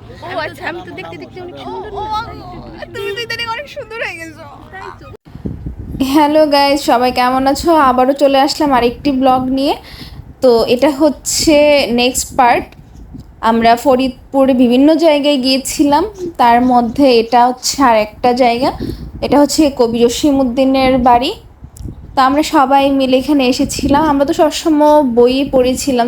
ও আচ্ছা, আমি তো দেখতে দেখতে অনেক সুন্দর। তুমি তো ইদানিং অনেক সুন্দর হয়ে গেছো। তাই তো। হ্যালো গাইজ, সবাই কেমন আছো? আবারও চলে আসলাম আরেকটি ব্লগ নিয়ে। তো এটা হচ্ছে নেক্সট পার্ট। আমরা ফরিদপুরে বিভিন্ন জায়গায় গিয়েছিলাম, তার মধ্যে এটা হচ্ছে আর একটা জায়গা। এটা হচ্ছে কবি জসিমউদ্দিনের বাড়ি। তো আমরা সবাই মিলে এখানে এসেছিলাম। আমরা তো সবসময় বই পড়েছিলাম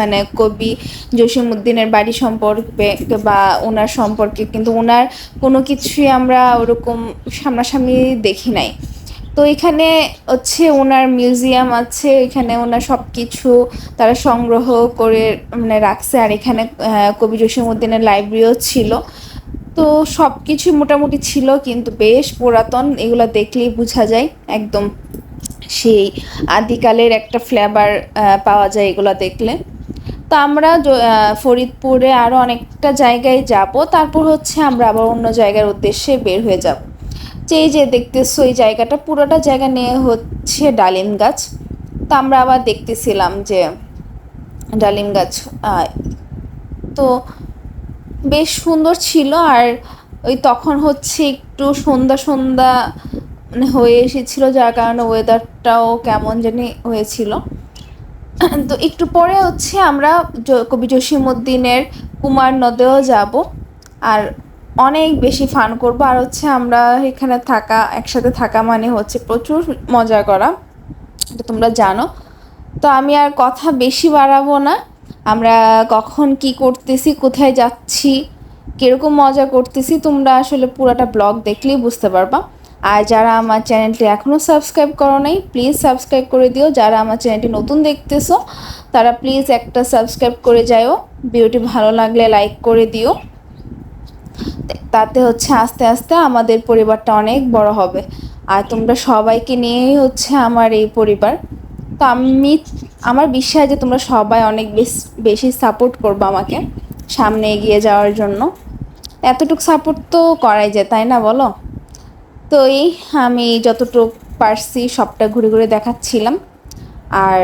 মানে কবি জসিমউদ্দিনের বাড়ি সম্পর্কে বা ওনার সম্পর্কে, কিন্তু ওনার কোনো কিছুই আমরা ওরকম সামনাসামনি দেখি নাই। তো এখানে হচ্ছে ওনার মিউজিয়াম আছে, এখানে ওনার সব কিছু তারা সংগ্রহ করে মানে রাখছে। আর এখানে কবি জসিমউদ্দিনের লাইব্রেরিও ছিল। তো সব কিছু মোটামুটি ছিল, কিন্তু বেশ পুরাতন। এগুলো দেখলেই বোঝা যায় একদম সেই আদিকালের একটা ফ্লেভার পাওয়া যায় এগুলো দেখলে। তো আমরা ফরিদপুরে আরও অনেকটা জায়গায় যাব, তারপর হচ্ছে আমরা আবার অন্য জায়গার উদ্দেশ্যে বের হয়ে যাব। এই যে দেখতেছো এই জায়গাটা, পুরোটা জায়গা নিয়ে হচ্ছে ডালিম গাছ। তো আমরা আবার দেখতেছিলাম যে ডালিম গাছ, তো বেশ সুন্দর ছিল। আর ওই তখন হচ্ছে একটু সন্ধ্যা সন্ধ্যা মানে হয়ে এসেছিলো, যার কারণে ওয়েদারটাও কেমন জানি হয়েছিল। তো একটু পরে হচ্ছে আমরা কবি জসিমউদ্দিনের কুমার নদেও যাব, আর অনেক বেশি ফান করব। আর হচ্ছে আমরা এখানে থাকা, একসাথে থাকা মানে হচ্ছে প্রচুর মজা করা, এটা তোমরা জানো। তো আমি আর কথা বেশি বাড়াবো না। আমরা কখন কি করতেছি, কোথায় যাচ্ছি, কীরকম মজা করতেছি, তোমরা আসলে পুরোটা ব্লগ দেখলেই বুঝতে পারবা। আর যারা আমার চ্যানেলটি এখনও সাবস্ক্রাইব করো নাই, প্লিজ সাবস্ক্রাইব করে দিও। যারা আমার চ্যানেলটি নতুন দেখতেছো তারা প্লিজ একটা সাবস্ক্রাইব করে যাও। ভিডিওটি ভালো লাগলে লাইক করে দিও। তাতে হচ্ছে আস্তে আস্তে আমাদের পরিবারটা অনেক বড় হবে। আর তোমরা সবাইকে নিয়েই হচ্ছে আমার এই পরিবার। তো আমার বিশ্বাস যে তোমরা সবাই অনেক বেশি সাপোর্ট করবে আমাকে সামনে এগিয়ে যাওয়ার জন্য। এতটুকু সাপোর্ট তো করাই যায়, তাই না বলো? তো এই আমি যতটুকু পারছি সবটা ঘুরে ঘুরে দেখাচ্ছিলাম। আর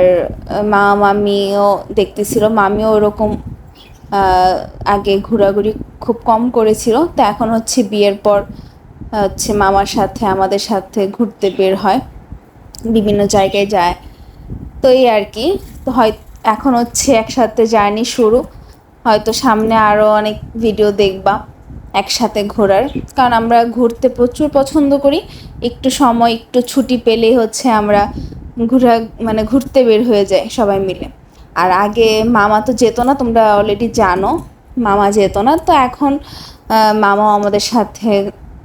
মামিও দেখতেছিল। মামিও ওরকম আগে ঘোরাঘুরি খুব কম করেছিল, তো এখন হচ্ছে বিয়ের পর হচ্ছে মামার সাথে আমাদের সাথে ঘুরতে বের হয়, বিভিন্ন জায়গায় যায়। তো এই আর কি। তো এখন হচ্ছে একসাথে জার্নি শুরু। হয়তো সামনে আরও অনেক ভিডিও দেখবা একসাথে ঘোরার, কারণ আমরা ঘুরতে প্রচুর পছন্দ করি। একটু সময়, একটু ছুটি পেলেই হচ্ছে আমরা ঘুরতে বের হয়ে যাই সবাই মিলে। আর আগে মামা তো যেত না, তোমরা অলরেডি জানো মামা যেত না। তো এখন মামাও আমাদের সাথে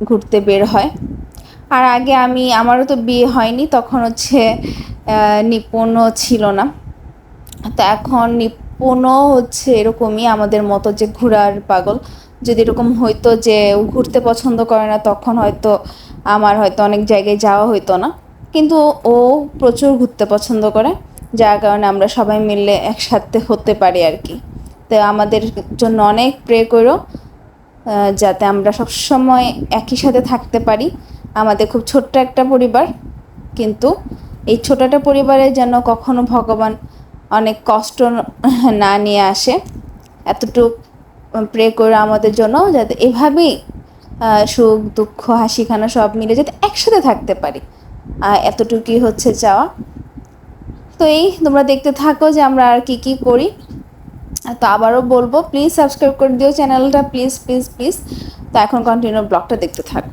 ঘুরতে বের হয়। আর আগে আমারও তো বিয়ে হয়নি, তখন হচ্ছে নিপুণও ছিল না। তো এখন নিপুণও হচ্ছে এরকমই আমাদের মতো, যে ঘোরার পাগল। যদি এরকম হইতো যে ও ঘুরতে পছন্দ করে না, তখন হয়তো আমার হয়তো অনেক জায়গায় যাওয়া হইতো না। কিন্তু ও প্রচুর ঘুরতে পছন্দ করে, যার কারণে আমরা সবাই মিলে একসাথে হতে পারি আর কি। তো আমাদের জন্য অনেক প্রে করো, যাতে আমরা সবসময় একই সাথে থাকতে পারি। আমাদের খুব ছোট্ট একটা পরিবার, কিন্তু এই ছোট একটা পরিবারে যেন কখনো ভগবান অনেক কষ্ট না নিয়ে আসে। এতটুকু প্রে করে আমাদের জন্য, যাতে এভাবেই সুখ দুঃখ হাসি খানা সব মিলে যাতে একসাথে থাকতে পারি, এতটুকুই হচ্ছে চাওয়া। তো এই তোমরা দেখতে থাকো যে আমরা আর কি কি করি। তো আবারও বলবো, প্লিজ সাবস্ক্রাইব করে দিও চ্যানেলটা, প্লিজ প্লিজ প্লিজ। তো এখন কন্টিনিউ ব্লগটা দেখতে থাকো।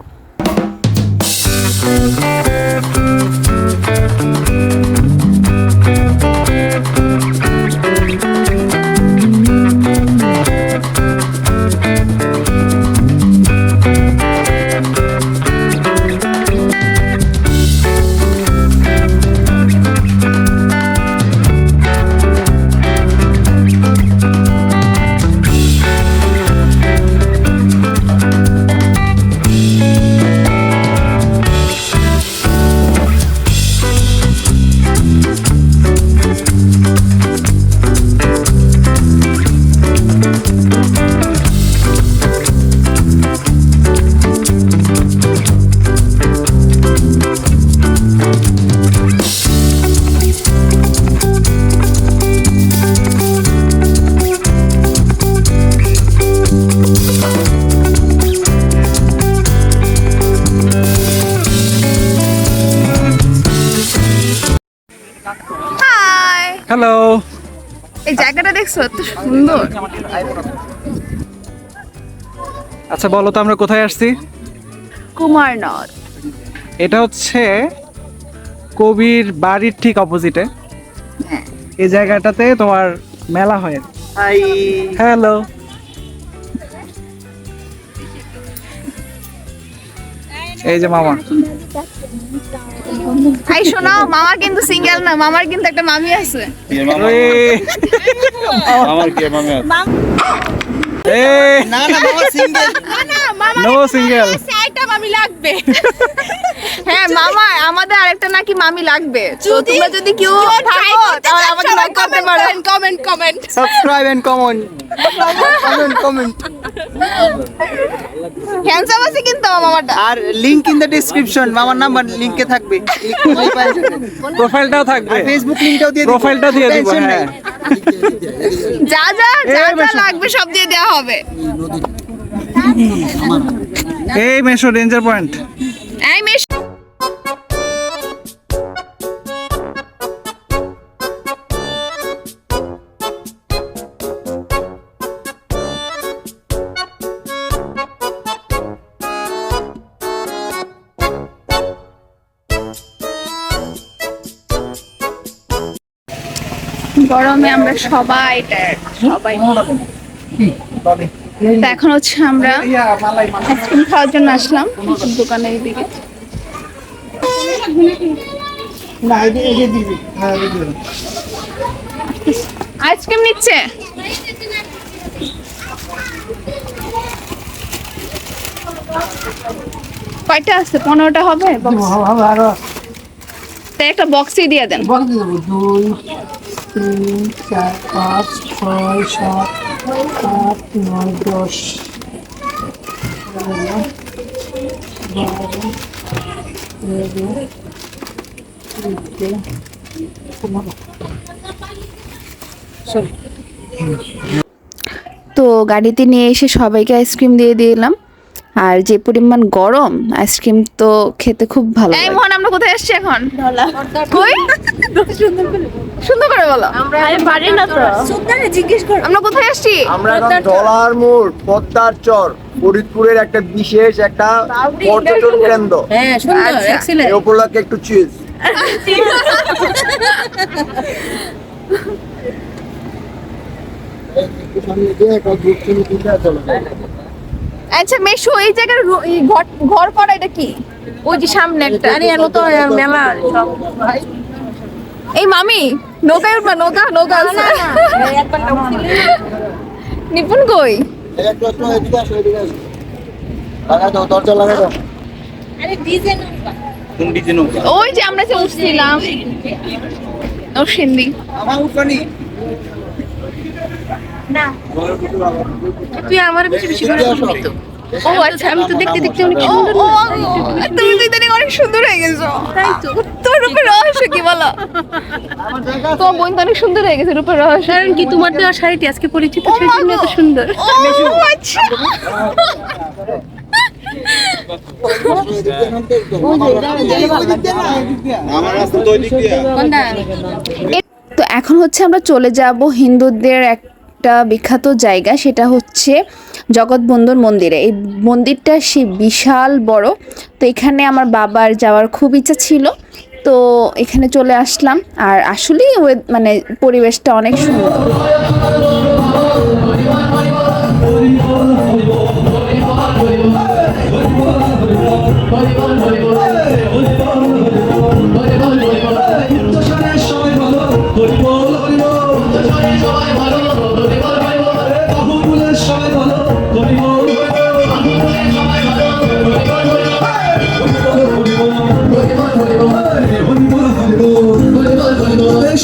দেখছো এত সুন্দর। আচ্ছা বলো তো আমরা কোথায় আসছি? কুমারনদ। এটা হচ্ছে কবির বাড়ির ঠিক অপোজিটে। হ্যাঁ। এই জায়গাটাতে তোমার মেলা হয়। হাই। হ্যালো। এই যে মামা। এই শোনো, মামা কিন্তু সিঙ্গেল না, মামার কিন্তু একটা মামি আছে। আমার কি মামা আছে? না না মামা সিঙ্গেল। না মামা নো সিঙ্গেল। একটা মামি লাগবে। হ্যাঁ মামা, আমাদের আরেকটা নাকি মামি লাগবে। তো তোমরা যদি কেউ থাকো তাহলে আমাকে নক করতে পারো। Comment. Subscribe and comment. Handsome আছে কিন্তু আমার মামাটা। আর লিংক ইন দ্য ডেসক্রিপশন, মামার নাম্বার লিংকে থাকবে। প্রোফাইলটাও থাকবে। ফেসবুক লিংকটাও দিয়ে দিব। প্রোফাইলটা দিয়ে দিব। হ্যাঁ। যা লাগবে সব দিয়ে দেওয়া হবে। এই মেশো রেঞ্জার পয়েন্ট। এই মেশ গরমে আমরা সবাই তো এখন হচ্ছে আমরা আইসক্রিম খাওয়ার জন্য আসলাম দোকানের দিকে। আইসক্রিম নিচ্ছে। কয়টা আছে? 15টা হবে। তাই একটা বক্সই দিয়ে দেন। 2 3 4 5 6 7 8 9 10 তো গাড়িতে নিয়ে এসে সবাইকে আইসক্রিম দিয়ে দিলাম। আর যে পরিমাণ গরম, আইসক্রিম তো খেতে খুব ভালো এই লাগে। মোহন, আমরা কোথায় আসছি এখন? কই? সুন্দর করে বলো। আমরা পারি না তো। সুন্দরে জিজ্ঞেস করো। আমরা কোথায় আসছি? আমরা এখন ডলার মোড় পদ্মার চর ফরিদপুরের একটা বিশেষ একটা পর্যটন কেন্দ্র। হ্যাঁ সুন্দর, এক্সিলেন্ট। এই উপলক্ষে একটু চিজ। আচ্ছা মেশো, এই জায়গার এই ঘর করা এটা কি? ওই যে সামনে একটা। আরে এর মতো মেলা সব। এই মামি নৌকায় উঠবা? নৌকা আছে। নিপুণ কই? লাগাই দাও, দরজা লাগাই দাও। কোন ডিজাইন হবে? ওই যে আমরা যে উঠছিলাম নরসিংদী। আমার উঠবানি। তুই আমার বেশি বেশি করে শুনবি তো। ও আচ্ছা, আমি তো দেখতে অনেক সুন্দর। তুমি তো ইদানিং অনেক সুন্দর হয়ে গেছো। তাই তো। তোর রূপের রহস্য কি বলো? তোমার বোন তো অনেক সুন্দর হয়ে গেছে, রূপের রহস্য কারণ কি? তোমার দেওয়া শাড়িটি আজকে পরিচিত, সেই জন্য এত সুন্দর। ও আচ্ছা। আমার রাস্তা তো ওই দিক দিয়ে। তো এখন হচ্ছে আমরা চলে যাব হিন্দুদের একটা বিখ্যাত জায়গা, সেটা হচ্ছে জগৎবন্ধুর মন্দিরে। এই মন্দিরটা সে বিশাল বড়। তো এখানে আমার বাবার যাওয়ার খুব ইচ্ছা ছিল, তো এখানে চলে আসলাম। আর আসলেই মানে পরিবেশটা অনেক সুন্দর।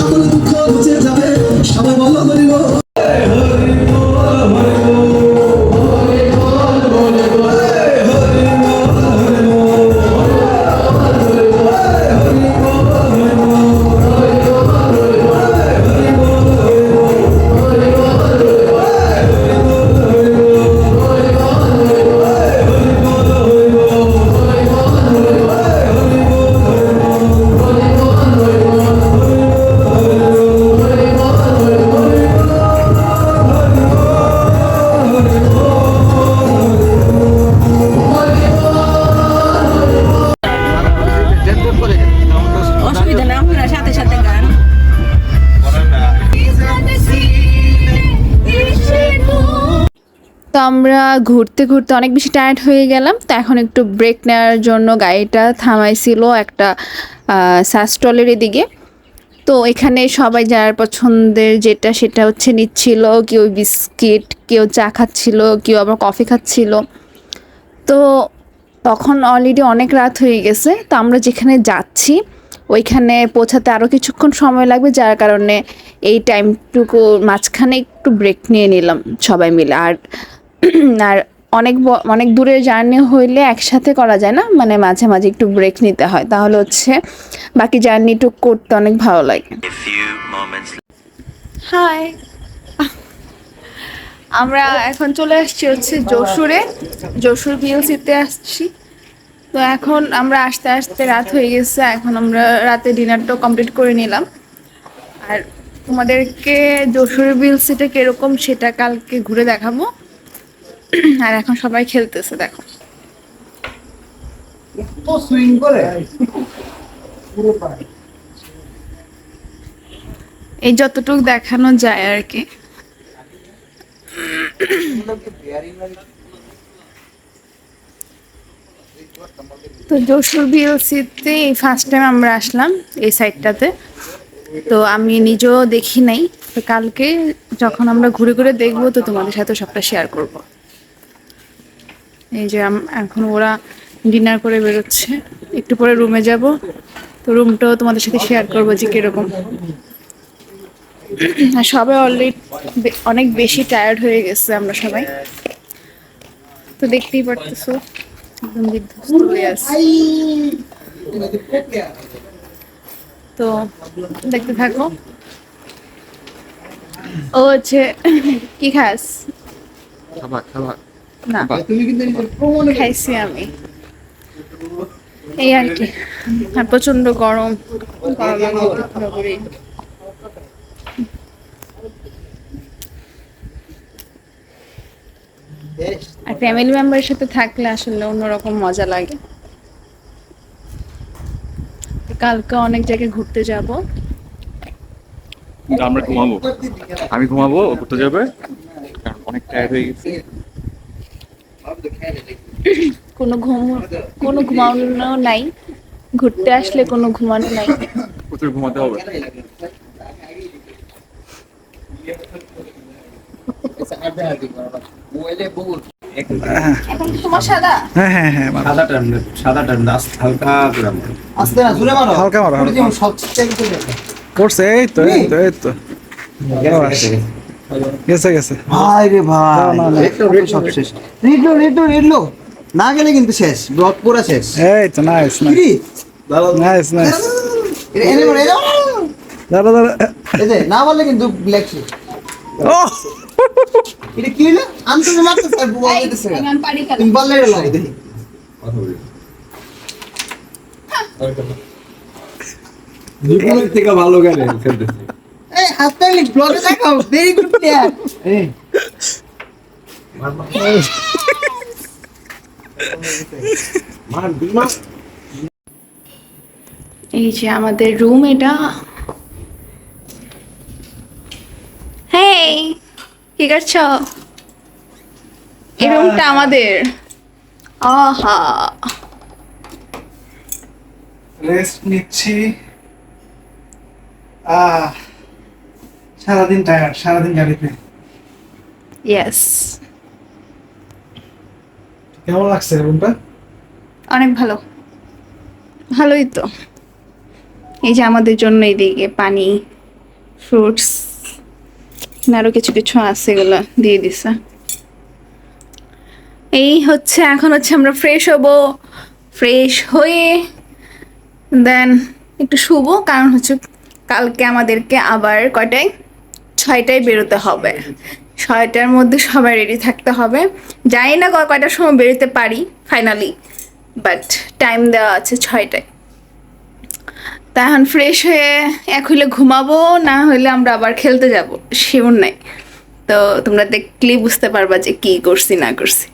সকল দুঃখ মুছে যাবে, সবাই বলো হরিব। তো আমরা ঘুরতে ঘুরতে অনেক বেশি টায়ার্ড হয়ে গেলাম, তো এখন একটু ব্রেক নেওয়ার জন্য গাড়িটা থামাইছিল একটা চা স্টলের দিকে। তো এখানে সবাই যার পছন্দের যেটা সেটা হচ্ছে নিচ্ছিল, কেউ বিস্কিট, কেউ চা খাচ্ছিল, কেউ আবার কফি খাচ্ছিল। তো তখন অলরেডি অনেক রাত হয়ে গেছে, তো আমরা যেখানে যাচ্ছি ওইখানে পৌঁছাতে আরও কিছুক্ষণ সময় লাগবে, যার কারণে এই টাইমটুকু মাঝখানে একটু ব্রেক নিয়ে নিলাম সবাই মিলে। আর আর অনেক দূরের জার্নি হইলে একসাথে করা যায় না, মানে মাঝে মাঝে একটু ব্রেক নিতে হয়, তাহলে হচ্ছে বাকি জার্নিটুক করতে অনেক ভালো লাগে। হাই, আমরা এখন চলে আসছি হচ্ছে যশোর ভিএলসিতে আসছি। তো এখন আমরা আস্তে আস্তে রাত হয়ে গেছে, এখন আমরা রাতে ডিনারটাও কমপ্লিট করে নিলাম। আর তোমাদেরকে যশোর ভিএলসিটা কিরকম সেটা কালকে ঘুরে দেখাবো। আর এখন সবাই খেলতেছে, দেখো। সুইং করে এই যতটুকু দেখানো যায় আর কি। তো যশোর ভিএলসিতে এই ফার্স্ট টাইম আমরা আসলাম এই সাইডটাতে, তো আমি নিজেও দেখি নাই। তো কালকে যখন আমরা ঘুরে ঘুরে দেখবো তো তোমাদের সাথে সবটা শেয়ার করব। এই যে এখন ওরা ডিনার করে বেরোচ্ছে, একটু পরে রুমে যাব, তো রুমটাও তোমাদের সাথে শেয়ার করবো যে কিরকম। আর সবাই অলরেডি অনেক বেশি টায়ার্ড হয়ে গেছে আমরা সবাই, তো দেখতেই পারতেছো একদম বিধ্বস্ত হয়ে আছে। তো দেখতে থাকো। ও হচ্ছে কি খাস? না, খাইছি আমি, এই আর কি। আর প্রচন্ড গরম, পুরোপুরি। আর ফ্যামিলি মেম্বারের সাথে থাকলে আসলে অন্যরকম মজা লাগে। কালকে অনেক জায়গায় ঘুরতে যাব। আমরা ঘুমাবো, আমি ঘুমাবো, ও ঘুরতে যাবে, কারণ অনেক টায়ার্ড হয়ে গেছে। কোনো ঘুমানো নাই, ঘুরতে আসলে কোনো ঘুমানো নাই। প্রচুর ঘুমাতে হবে। এখন তোমার সাদা হ্যাঁ হ্যাঁ হ্যাঁ, মারো। সাদাটা হালকা করে মারো। আস্তে না, জোরে মারো। হালকা মারো, হালকা। সব চেক করে দেখো। করছে, এই তো এই তো গেছে গেছে। ভাই রে ভাই, না, না, না। সব শেষ। রেডলো না গেলে কিন্তু শেষ, ব্লক পুরো শেষ। এই তো নাইস কি নাইস নাইস। এনে মারো, দাঁড়া দাঁড়া। এই যে না বললে কিন্তু ব্ল্যাক শেষ। ও এটা কি হলো? আনতে মারতে স্যার বল দিতেছে। পারি খেলা। তুমি বললে রে লাই দেখি। জীবনের থেকে ভালো গেলে খেলতেছে। এই হাততালি ব্লগে দেখাও, ভেরি গুড প্লেয়ার। এই মার দিমা এই যে আমাদের রুম এটা। হেই, কি করছো? এই রুমটা আমাদের। আহা, রেস্ট নিচ্ছি। সারাদিন টায়ার্ড, সারাদিন গাড়িতে। ইয়েস, কেমন লাগছে রুমটা? অনেক ভালো, ভালোই তো। এই যে আমাদের জন্য এইদিকে পানি, ফ্রুটস, আরো কিছু কিছু আছে, এগুলো দিয়ে দিছে। এই হচ্ছে এখন হচ্ছে আমরা ফ্রেশ হব, ফ্রেশ হয়ে দেন একটু শুবো, কারণ হচ্ছে কালকে আমাদেরকে আবার কয়টায়, 6টায় বেরোতে হবে। 6টার মধ্যে সবাই রেডি থাকতে হবে। জানি না কয়টার সময় বেরোতে পারি ফাইনালি, বাট টাইম দেওয়া আছে 6টায়। তা এখন ফ্রেশ হয়ে এক হইলে ঘুমাবো, না হইলে আমরা আবার খেলতে যাব, শিওর নাই। তো তোমরা দেখলেই বুঝতে পারবা যে কি করছি না করছি।